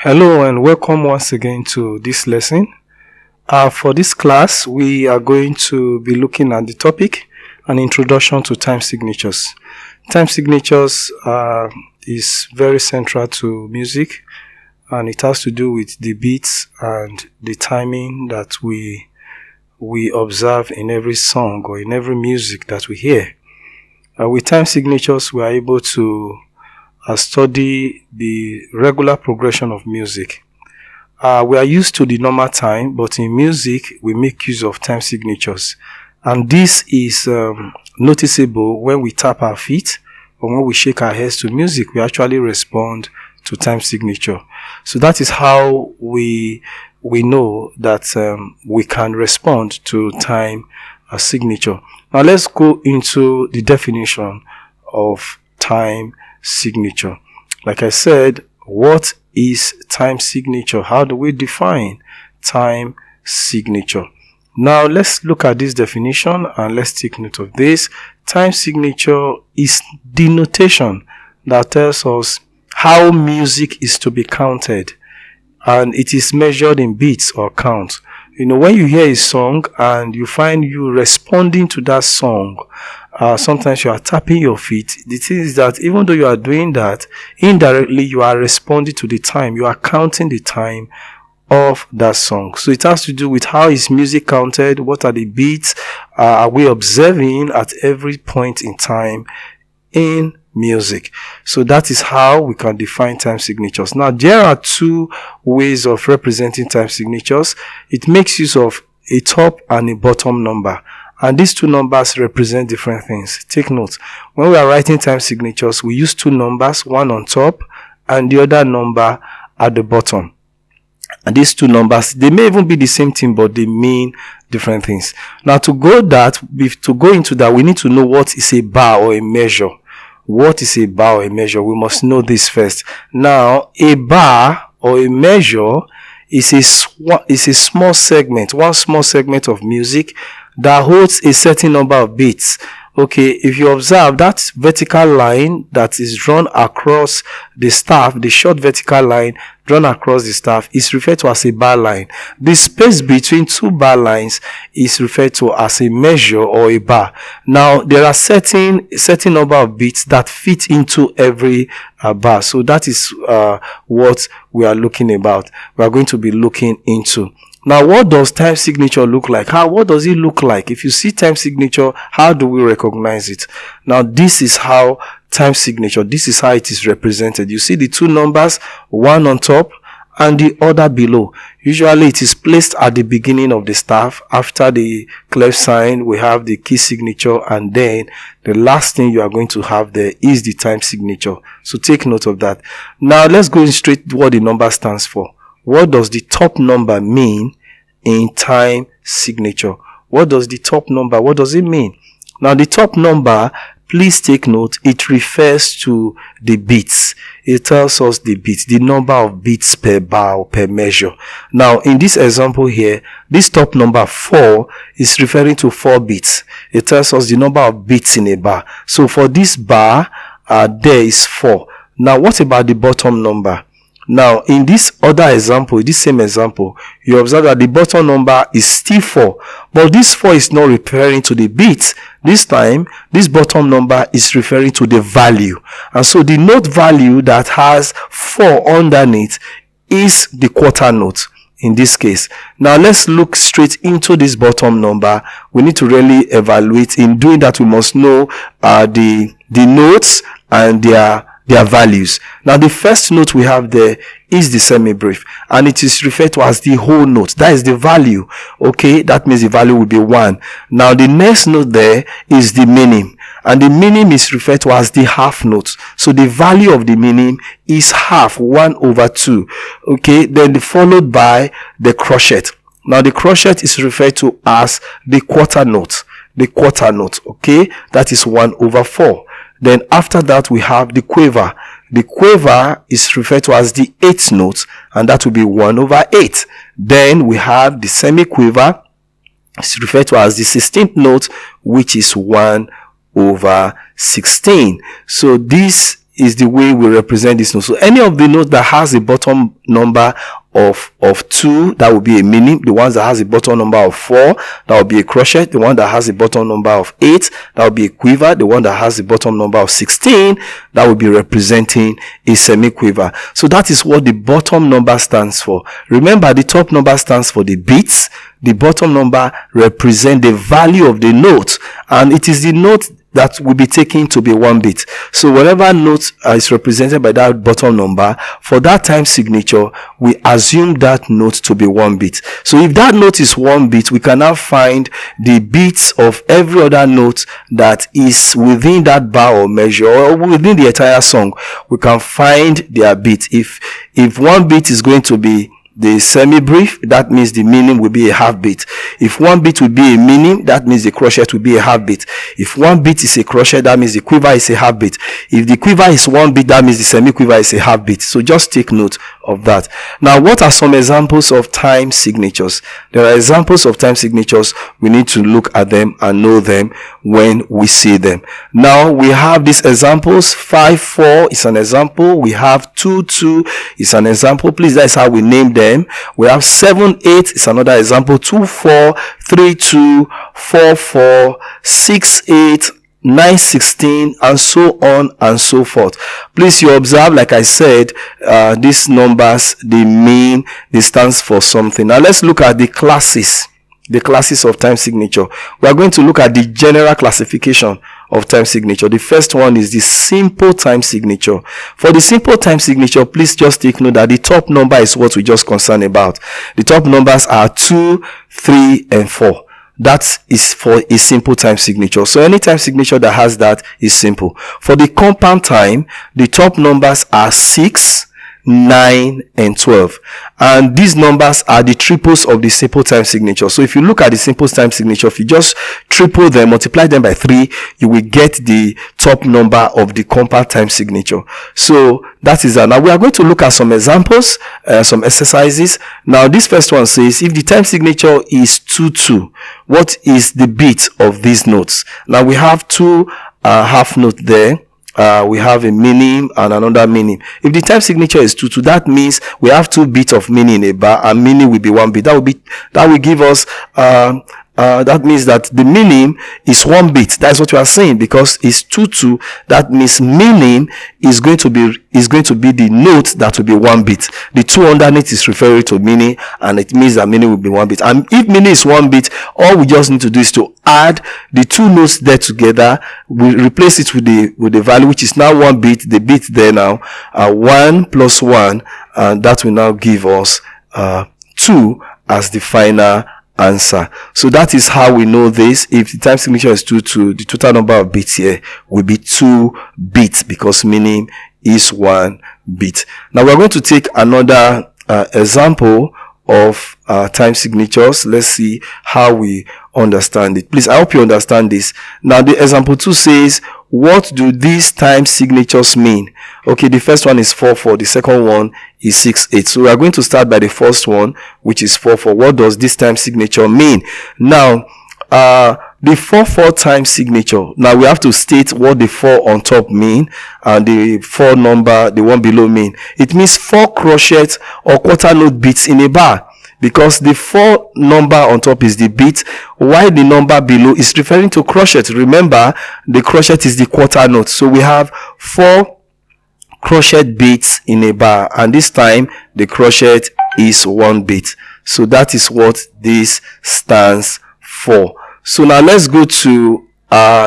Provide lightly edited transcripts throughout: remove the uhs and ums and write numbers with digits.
Hello and welcome once again to this lesson. For this class, we are going to be looking at the topic, an introduction to time signatures. Time signatures is very central to music, and it has to do with the beats and the timing that we observe in every song or in every music that we hear. With time signatures, we are able to study the regular progression of music. We are used to the normal time, but in music, we make use of time signatures. And this is noticeable when we tap our feet or when we shake our heads to music, we actually respond to time signature. So that is how we know that we can respond to time signature. Now let's go into the definition of time signature. Like I said, what is time signature? How do we define time signature? Now let's look at this definition and let's take note of this. Time signature is the notation that tells us how music is to be counted, and it is measured in beats or count. When you hear a song and you find you responding to that song, sometimes you are tapping your feet. The thing is that even though you are doing that, indirectly you are responding to the time. You are counting the time of that song. So it has to do with how is music counted, what are the beats, are we observing at every point in time in music. So that is how we can define time signatures. Now there are two ways of representing time signatures. It makes use of a top and a bottom number, and these two numbers represent different things. Take note, when we are writing time signatures, we use two numbers, one on top and the other number at the bottom. And these two numbers, they may even be the same thing, but they mean different things. Now to go into that, we need to know what is a bar or a measure. What is a bar or a measure? We must know this first. Now, a bar or a measure is a small segment, one small segment of music that holds a certain number of beats. Okay, if you observe that vertical line that is drawn across the staff, the short vertical line drawn across the staff is referred to as a bar line. The space between two bar lines is referred to as a measure or a bar. Now, there are certain number of beats that fit into every bar. So that is what we are looking about. We are going to be looking into. Now, what does time signature look like? What does it look like? If you see time signature, how do we recognize it? Now, this is how time signature, this is how it is represented. You see the two numbers, one on top and the other below. Usually, it is placed at the beginning of the staff. After the clef sign, we have the key signature, and then the last thing you are going to have there is the time signature. So take note of that. Now, let's go straight to what the number stands for. What does the top number mean in time signature? What does the top number, what does it mean? Now, the top number, please take note, it refers to the beats. It tells us the beats, the number of beats per bar or per measure. Now, in this example here, this top number 4 is referring to 4 beats. It tells us the number of beats in a bar. So for this bar, there is 4. Now, what about the bottom number? Now, in this other example, this same example, you observe that the bottom number is still 4. But this 4 is not referring to the beats. This time, this bottom number is referring to the value. And so the note value that has 4 underneath is the quarter note in this case. Now, let's look straight into this bottom number. We need to really evaluate. In doing that, we must know the notes and their values. Now, the first note we have there is the semi-brief, and it is referred to as the whole note. That is the value. Okay, that means the value will be 1. Now, the next note there is the minim, and the minim is referred to as the half note. So the value of the minim is half, 1/2. Okay, then followed by the crochet. Now, the crochet is referred to as the quarter note. The quarter note, okay, that is 1/4. Then after that, we have the quaver. The quaver is referred to as the 8th note, and that will be 1/8. Then we have the semi-quaver. It's referred to as the 16th note, which is 1/16. So this is the way we represent this note. So any of the notes that has a bottom number of 2, that will be a minim. The ones that has a bottom number of 4, that will be a crochet. The one that has a bottom number of 8, that will be a quiver. The one that has a bottom number of 16, that will be representing a semi-quiver. So that is what the bottom number stands for. Remember, the top number stands for the beats. The bottom number represents the value of the note, and it is the note that will be taken to be 1 bit. So whatever note is represented by that bottom number, for that time signature, we assume that note to be 1 bit. So if that note is 1 bit, we can now find the bits of every other note that is within that bar or measure, or within the entire song. We can find their bit. If 1 bit is going to be the semi-brief, that means the minim will be a half beat. If 1 beat will be a minim, that means the crochet will be a half beat. If 1 beat is a crochet, that means the quiver is a half beat. If the quiver is 1 beat, that means the semi-quiver is a half beat. So just take note of that. Now, what are some examples of time signatures? There are examples of time signatures. We need to look at them and know them when we see them. Now, we have these examples. 5-4 is an example. We have 2-2 is an example. Please, that's how we name them. We have 7-8 is another example. 2-4, 3-2, 4-4, 6-8, 9-16, and so on and so forth. Please, you observe, like I said, these numbers, they stands for something. Now let's look at the classes of time signature. We are going to look at the general classification of time signature. The first one is the simple time signature. For the simple time signature, please just take note that the top number is what we just concerned about. The top numbers are 2, 3, and 4. That is for a simple time signature. So any time signature that has that is simple. For the compound time, the top numbers are 6, 9, and 12, and these numbers are the triples of the simple time signature. So if you look at the simple time signature, if you just triple them, multiply them by 3, you will get the top number of the compound time signature. So that is that. Now we are going to look at some examples, some exercises. Now this first one says, if the time signature is 2-2, what is the beat of these notes? Now we have 2 half notes there. We have a minim and another minim. If the time signature is 2-2, that means we have 2 bits of minim in a bar, and minim will be 1 bit. That will give us that means that the minim is 1 bit. That's what we are saying, because it's 2-2. That means minim is going to be the note that will be 1 bit. The 2 underneath is referring to minim, and it means that minim will be 1 bit. And if minim is 1 bit, all we just need to do is to add the 2 notes there together. We replace it with the value, which is now 1 bit. The bit there now 1 plus 1, and that will now give us 2 as the final answer. So that is how we know this. If the time signature is 2-2, the total number of bits here will be 2 bits, because minim is 1 bit. Now we're going to take another example of time signatures. Let's see how we understand it. Please, I hope you understand this. Now the example 2 says, what do these time signatures mean? Okay, the first one is 4-4. The second one is 6-8. So we are going to start by the first one, which is 4-4. What does this time signature mean? Now, the 4-4 time signature. Now we have to state what the 4 on top mean and the 4 number, the one below, mean. It means 4 crochet or quarter note beats in a bar, because the 4 number on top is the beat, while the number below is referring to crochet. Remember, the crochet is the quarter note. So we have 4 crochet beats in a bar, and this time the crochet is 1 beat. So that is what this stands for. So now let's go to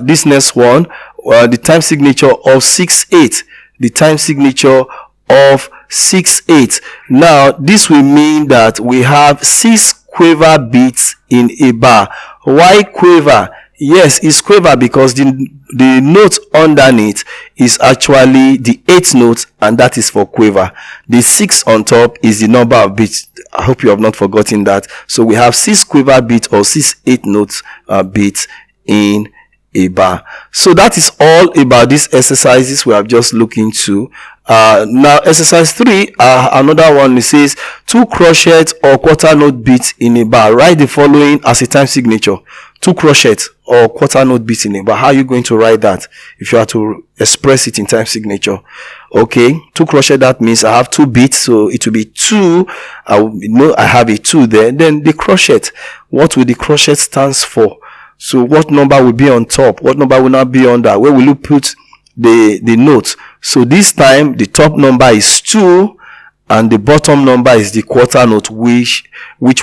this next one, the time signature of 6-8. The time signature of 6-8. Now this will mean that we have 6 quiver beats in a bar. Why quiver? Yes, it's quiver because the note underneath is actually the 8th note, and that is for quiver. The 6 on top is the number of beats. I hope you have not forgotten that. So we have 6 quiver beats or 6 8 notes beats in a bar. So that is all about these exercises we have just looked into. Now exercise 3, another one, it says 2 crochet or quarter note beats in a bar. Write the following as a time signature. 2 crochet or quarter note beats in a bar. How are you going to write that if you are to express it in time signature? Okay, 2 crochet, that means I have 2 beats, so it will be 2. I know I have a 2 there. Then the crochet, what will the crochet stands for? So what number will be on top? What number will not be under? Where will you put the note? So this time the top number is 2 and the bottom number is the quarter note, which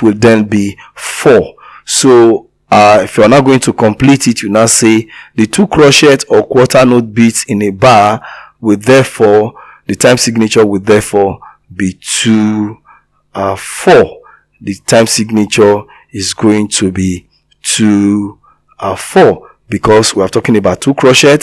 will then be 4. So if you are not going to complete it, you now say the 2 crochet or quarter note beats in a bar will therefore, the time signature will therefore be 2 4. The time signature is going to be 2 4, because we are talking about 2 crochet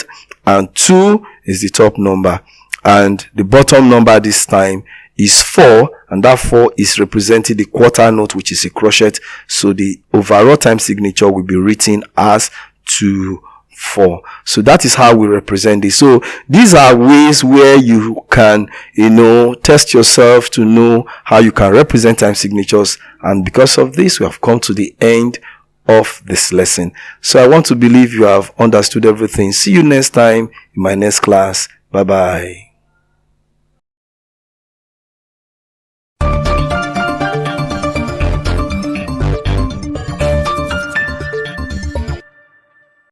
and 2 is the top number and the bottom number this time is 4, and that 4 is representing the quarter note, which is a crochet. So the overall time signature will be written as 2 4. So that is how we represent this. So these are ways where you can, test yourself to know how you can represent time signatures. And because of this, we have come to the end of this lesson. So I want to believe you have understood everything. See you next time in my next class. Bye bye.